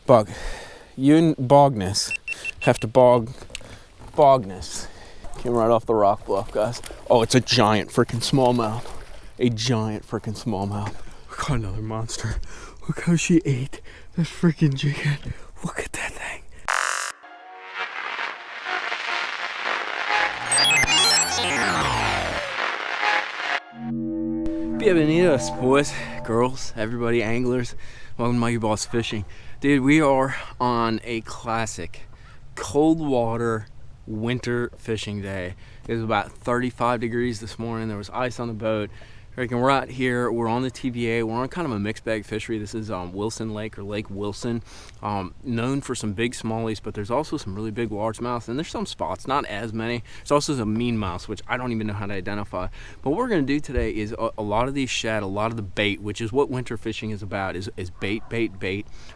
Bog. You and Bogness have to Bogness. Came right off the rock bluff, guys. Oh, it's a giant freaking smallmouth. A giant freaking smallmouth. We got another monster. Look how she ate that freaking jig. Look at that thing. Bienvenidos, boys, girls, everybody, anglers. Welcome to mikeybalzz Fishing. Dude, we are on a classic cold water winter fishing day. It was about 35 degrees this morning. There was ice on the boat. We're out here, we're on the TVA, we're on kind of a mixed bag fishery. This is Wilson Lake, or Lake Wilson, known for some big smallies, but there's also some really big largemouths, and there's some spots, not as many. There's also some mean mouths, which I don't even know how to identify. But what we're gonna do today is a lot of these shad, a lot of the bait, which is what winter fishing is about, is bait,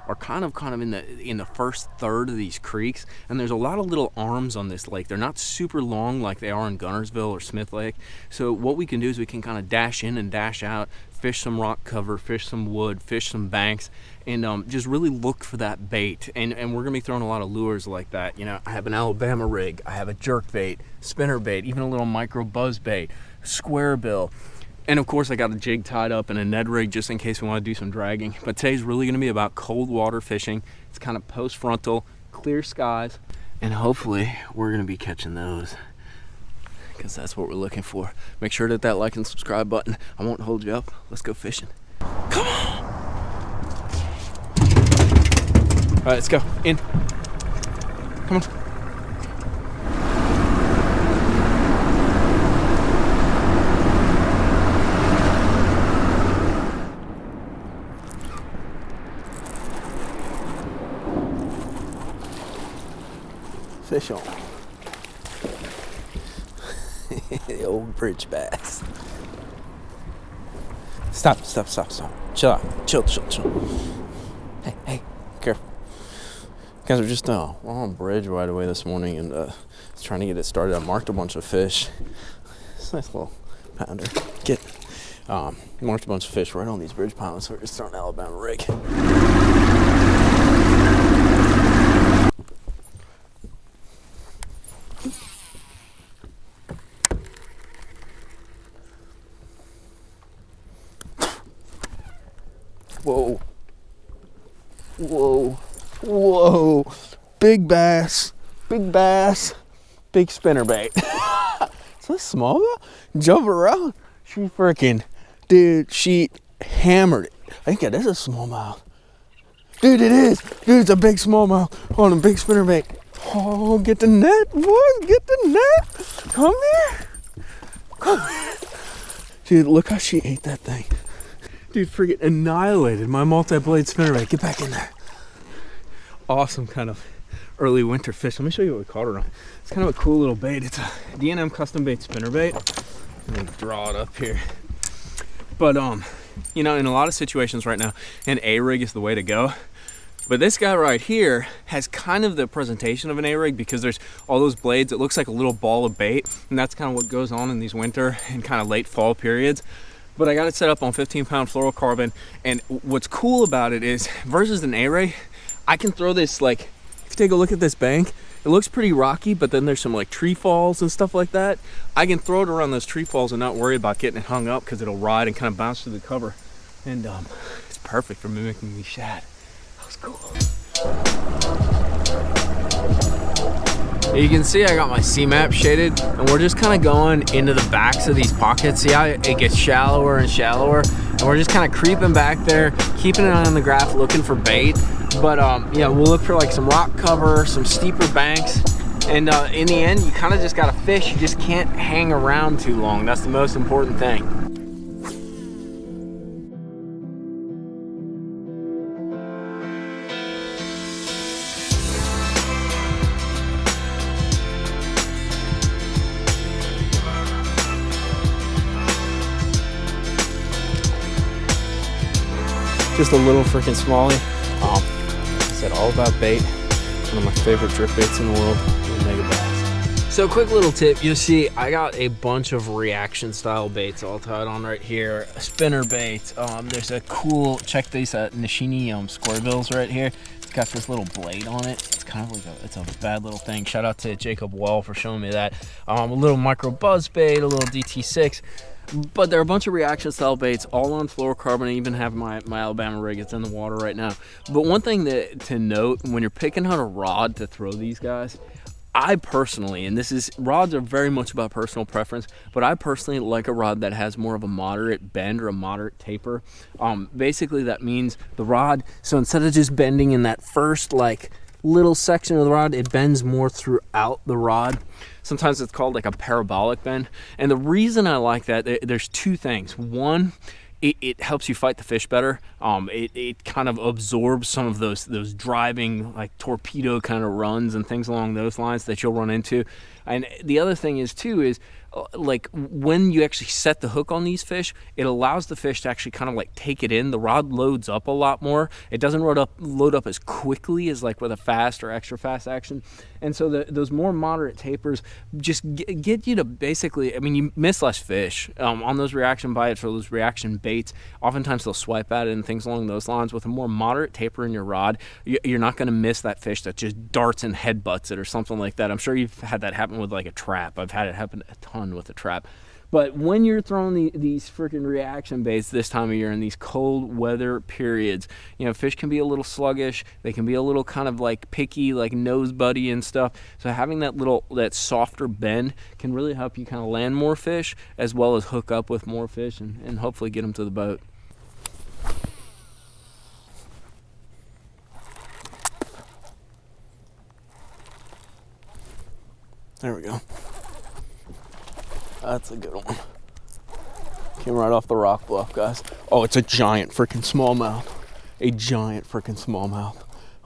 are kind of in the first third of these creeks, and there's a lot of little arms on this lake. They're not super long like they are in Gunnersville or Smith Lake. So what we can do is we can kind of dash in and dash out, fish some rock cover, fish some wood, fish some banks, and just really look for that bait. And we're gonna be throwing a lot of lures like that. You know, I have an Alabama rig, I have a jerkbait, spinnerbait, even a little micro buzz bait, square bill, and of course I got a jig tied up and a Ned rig just in case we want to do some dragging. But today's really gonna be about cold water fishing. It's kind of post frontal, clear skies, and hopefully we're gonna be catching those, because that's what we're looking for. Make sure to hit that like and subscribe button. I won't hold you up. Let's go fishing. Come on. All right, let's go. In. Come on. Fish on. The old bridge bass. Stop. Chill out. Chill. Hey, careful. Guys, we're just we're on bridge right away this morning, and trying to get it started. I marked a bunch of fish. It's a nice little pounder. Marked a bunch of fish right on these bridge piles, so we're just throwing an Alabama rig. Whoa, big bass, big spinnerbait. Is that small? Jump around. She freaking, dude, she hammered it. I think that is a smallmouth. Dude, it is. Dude, it's a big smallmouth on a big spinnerbait. Oh, get the net, boys, get the net. Come here. Dude, look how she ate that thing. Dude, freaking annihilated my multi-blade spinnerbait. Get back in there. Awesome kind of early winter fish. Let me show you what we caught her on. It's kind of a cool little bait. It's a D&M custom bait spinnerbait. Let me draw it up here. But you know, in a lot of situations right now, an A-rig is the way to go. But this guy right here has kind of the presentation of an A-rig, because there's all those blades. It looks like a little ball of bait, and that's kind of what goes on in these winter and kind of late fall periods. But I got it set up on 15-pound fluorocarbon, and what's cool about it is, versus an A-rig, I can throw this, like, if you take a look at this bank, it looks pretty rocky, but then there's some like tree falls and stuff like that. I can throw it around those tree falls and not worry about getting it hung up, because it'll ride and kind of bounce through the cover. And it's perfect for mimicking these shad. That was cool. You can see I got my C-map shaded, and we're just kind of going into the backs of these pockets. See how it gets shallower and shallower, and we're just kind of creeping back there, keeping it on the graph, looking for bait. But yeah, we'll look for like some rock cover, some steeper banks, and in the end, you kind of just gotta fish. You just can't hang around too long. That's the most important thing. Just a little freaking smallie. I said all about bait. One of my favorite drip baits in the world, mikeybalzz. So quick little tip, you'll see I got a bunch of reaction style baits all tied on right here. A spinner bait. There's a cool, check these Nishini square bills right here. It's got this little blade on it. It's kind of like it's a bad little thing. Shout out to Jacob Well for showing me that. A little micro buzz bait, a little DT6. But there are a bunch of reaction style baits, all on fluorocarbon. I even have my Alabama rig. It's in the water right now. But one thing to note when you're picking out a rod to throw these guys, I personally, and rods are very much about personal preference, but I personally like a rod that has more of a moderate bend or a moderate taper. Basically that means the rod, so instead of just bending in that first like little section of the rod, it bends more throughout the rod. Sometimes it's called like a parabolic bend. And the reason I like that, there's two things. One, it helps you fight the fish better. It kind of absorbs some of those driving like torpedo kind of runs and things along those lines that you'll run into. And the other thing is like when you actually set the hook on these fish, it allows the fish to actually kind of like take it in. The rod loads up a lot more. It doesn't load up as quickly as like with a fast or extra fast action. And so those more moderate tapers just get you to basically, I mean, you miss less fish on those reaction bites or those reaction baits. Oftentimes they'll swipe at it and things along those lines. With a more moderate taper in your rod, you're not going to miss that fish that just darts and headbutts it or something like that. I'm sure you've had that happen with like a trap. I've had it happen a ton with a trap. But when you're throwing these freaking reaction baits this time of year in these cold weather periods, you know, fish can be a little sluggish. They can be a little kind of like picky, like nose buddy and stuff. So having that softer bend can really help you kind of land more fish as well as hook up with more fish and hopefully get them to the boat. There we go. That's a good one. Came right off the rock bluff, guys. Oh, it's a giant freaking smallmouth. A giant freaking smallmouth.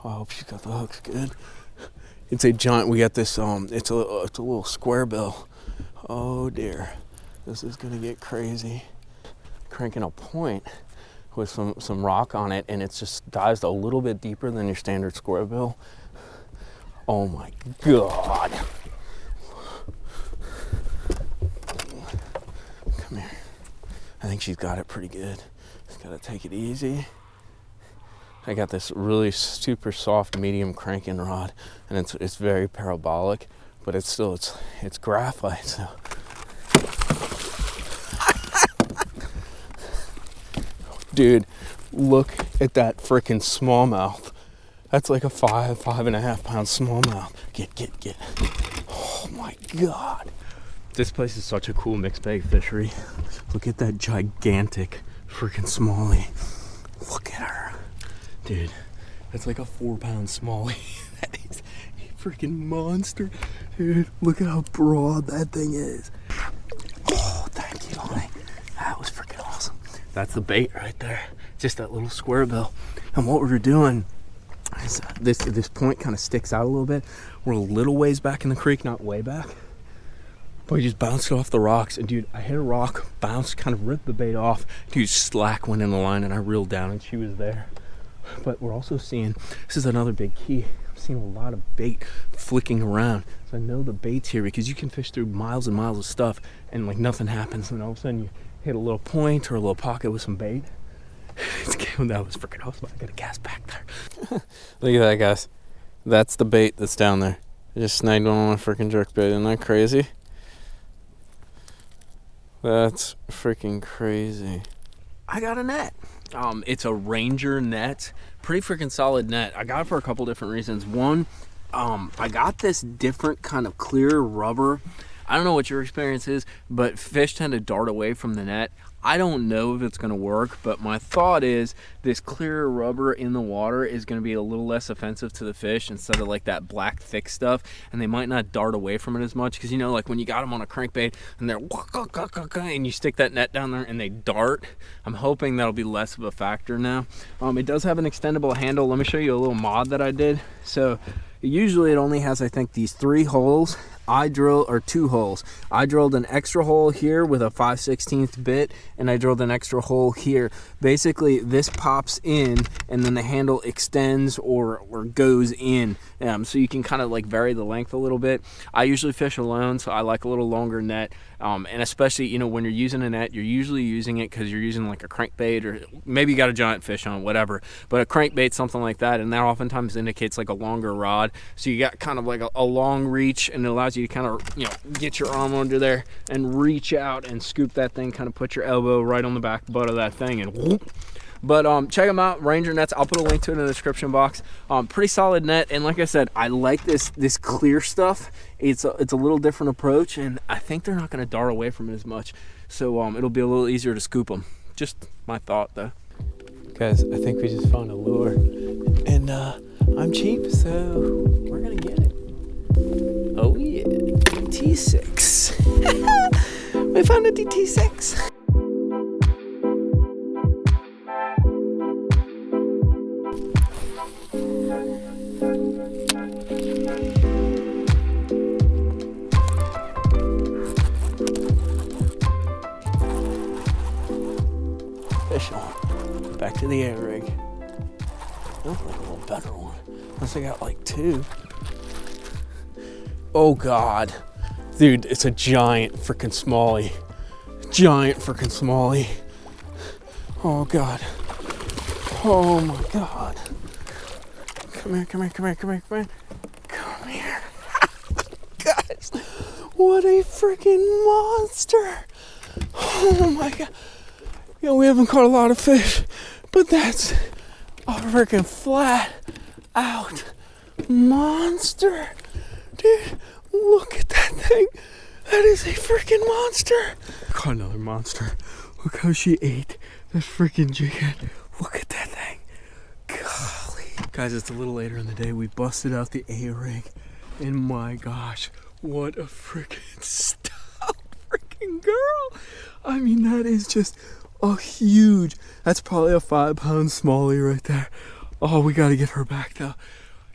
Oh, I hope she's got the hooks good. It's a giant. We got this. It's a little square bill. Oh dear, this is gonna get crazy. Cranking a point with some rock on it, and it's just dives a little bit deeper than your standard square bill. Oh my god. Come here. I think she's got it pretty good. Just gotta take it easy. I got this really super soft medium cranking rod, and it's very parabolic, but it's graphite. So. Dude, look at that freaking smallmouth. That's like a 5.5 pound smallmouth. Get. Oh my god. This place is such a cool mixed bait fishery. Look at that gigantic freaking smallie. Look at her. Dude, that's like a 4 pound smallie. That is a freaking monster. Dude, look at how broad that thing is. Oh, thank you, honey. That was freaking awesome. That's the bait right there. Just that little square bill. And what we were doing is this point kind of sticks out a little bit. We're a little ways back in the creek, not way back. But we just bounced it off the rocks, and dude, I hit a rock, bounced, kind of ripped the bait off. Dude, slack went in the line, and I reeled down, and she was there. But we're also seeing, this is another big key, I'm seeing a lot of bait flicking around. So I know the bait's here, because you can fish through miles and miles of stuff, and like nothing happens, and all of a sudden you hit a little point or a little pocket with some bait. That was freaking awesome. I gotta cast back there. Look at that, guys. That's the bait that's down there. I just snagged one on my freaking jerkbait. Isn't that crazy? That's freaking crazy. I got a net. It's a Ranger net. Pretty freaking solid net. I got it for a couple different reasons. One, I got this different kind of clear rubber. I don't know what your experience is, but fish tend to dart away from the net. I don't know if it's going to work, but my thought is this clear rubber in the water is going to be a little less offensive to the fish instead of like that black thick stuff, and they might not dart away from it as much, because you know, like when you got them on a crankbait and they're and you stick that net down there and they dart. I'm hoping that'll be less of a factor now. It does have an extendable handle. Let me show you a little mod that I did. So usually it only has, I think, these 3 holes. I drilled, or 2 holes. I drilled an extra hole here with a 5/16 bit, and I drilled an extra hole here. Basically, this pops in, and then the handle extends or goes in, so you can kind of like vary the length a little bit. I usually fish alone, so I like a little longer net, and especially, you know, when you're using a net, you're usually using it because you're using like a crankbait, or maybe you got a giant fish on, whatever, but a crankbait, something like that, and that oftentimes indicates like a longer rod, so you got kind of like a long reach, and it allows you to kind of, you know, get your arm under there and reach out and scoop that thing, kind of put your elbow right on the back butt of that thing, and whoop. But check them out, Ranger Nets. I'll put a link to it in the description box. Pretty solid net, and like I said, I like this clear stuff. It's a little different approach, and I think they're not going to dart away from it as much, so it'll be a little easier to scoop them. Just my thought, though. Guys, I think we just found a lure, and I'm cheap, so we're gonna get it. Oh yeah, DT6. We found a DT6. Fish on. Back to the air rig. Oh, like a little better one. Unless I got like 2. Oh God. Dude, it's a giant freaking smallie. Giant freaking smallie. Oh God. Oh my God. Come here, come here, come here, come here, come here. Come here. Guys, what a freaking monster. Oh my God. You know, we haven't caught a lot of fish, but that's a freaking flat out monster. Dude, look at that thing. That is a freaking monster. Caught another monster. Look how she ate that freaking jig head. Look at that thing. Golly. Guys, it's a little later in the day. We busted out the A-rig, and my gosh, what a freaking stout freaking girl. I mean, that is just a huge, that's probably a 5-pound smallie right there. Oh, we got to get her back though.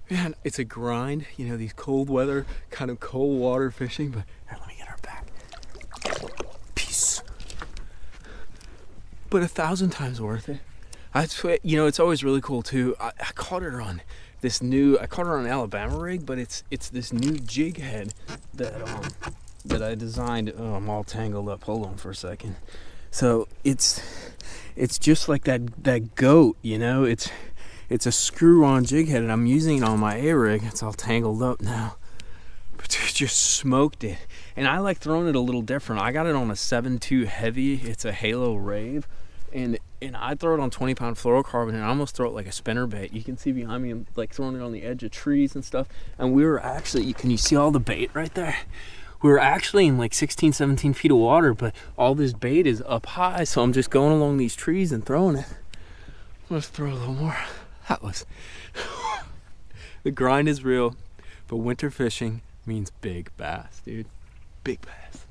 Man, it's a grind, you know, these cold weather, kind of cold water fishing, but here, let me get her back. Peace. But 1,000 times worth it. I swear, you know, it's always really cool too. I caught her on this new, I caught her on an Alabama rig, but it's this new jig head that I designed. Oh, I'm all tangled up. Hold on for a second. So it's just like that goat, you know. It's a screw-on jig head, and I'm using it on my A-rig. It's all tangled up now, but dude, just smoked it. And I like throwing it a little different. I got it on a 7.2 heavy. It's a Halo Rave, and I throw it on 20-pound fluorocarbon, and I almost throw it like a spinnerbait. You can see behind me, I'm like throwing it on the edge of trees and stuff. And we were actually, can you see all the bait right there? We were actually in like 16, 17 feet of water, but all this bait is up high, so I'm just going along these trees and throwing it. Let's throw a little more. That was... The grind is real, but winter fishing means big bass, dude. Big bass.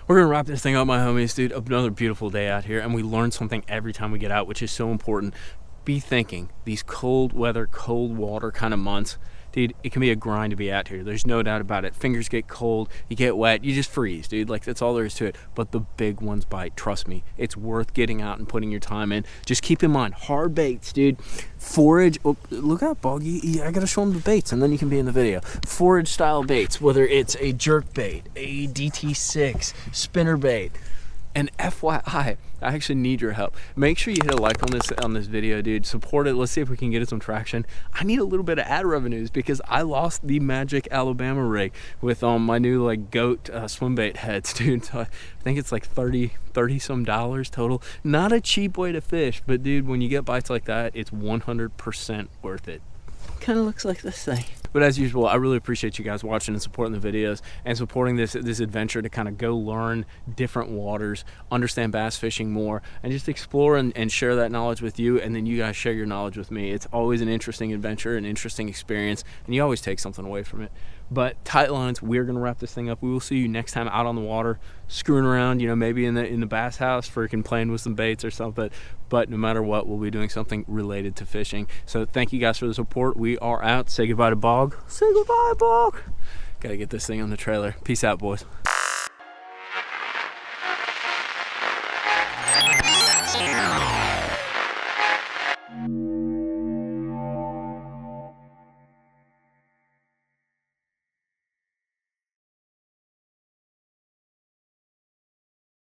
We're gonna wrap this thing up, my homies, dude. Another beautiful day out here, and we learn something every time we get out, which is so important. Be thinking, these cold weather, cold water kind of months, dude, it can be a grind to be out here. There's no doubt about it. Fingers get cold, you get wet, you just freeze, dude. Like, that's all there is to it. But the big ones bite. Trust me, it's worth getting out and putting your time in. Just keep in mind, hard baits, dude. Forage. Oh, look out, Boggy. I gotta show them the baits, and then you can be in the video. Forage style baits, whether it's a jerkbait, a DT6, spinnerbait. And FYI, I actually need your help. Make sure you hit a like on this video, dude. Support it. Let's see if we can get it some traction. I need a little bit of ad revenues because I lost the magic Alabama rig with my new like goat swimbait heads, dude. So I think it's like $30 some total. Not a cheap way to fish, but dude, when you get bites like that, it's 100% worth it. Kind of looks like this thing. But as usual, I really appreciate you guys watching and supporting the videos and supporting this adventure to kind of go learn different waters, understand bass fishing more, and just explore and share that knowledge with you, and then you guys share your knowledge with me. It's always an interesting adventure, an interesting experience, and you always take something away from it. But tight lines, we're gonna wrap this thing up. We will see you next time out on the water, screwing around, you know, maybe in the bass house, freaking playing with some baits or something. But no matter what, we'll be doing something related to fishing. So thank you guys for the support. We are out. Say goodbye to Bog. Say goodbye, Bog. Gotta get this thing on the trailer. Peace out, boys.